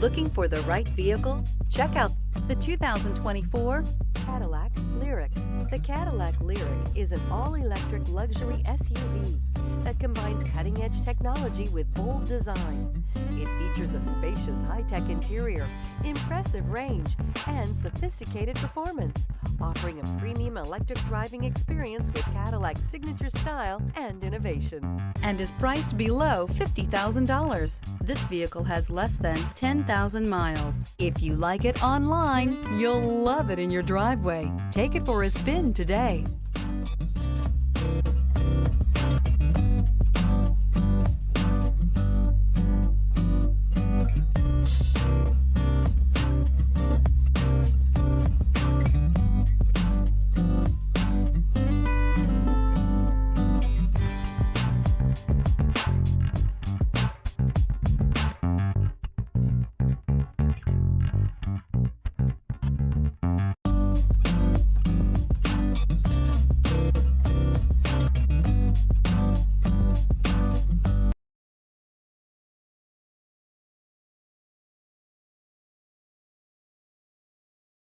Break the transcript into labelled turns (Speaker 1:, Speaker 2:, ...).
Speaker 1: Looking for the right vehicle? Check out the 2024 Cadillac LYRIQ. The Cadillac LYRIQ is an all-electric luxury SUV that combines cutting-edge technology with bold design. It features a spacious, high-tech interior, impressive range, and sophisticated performance, offering a premium electric driving experience with Cadillac's signature style and innovation, and is priced below $50,000. This vehicle has less than 10,000 miles. If you like it online, you'll love it in your driveway. Take it for a spin today.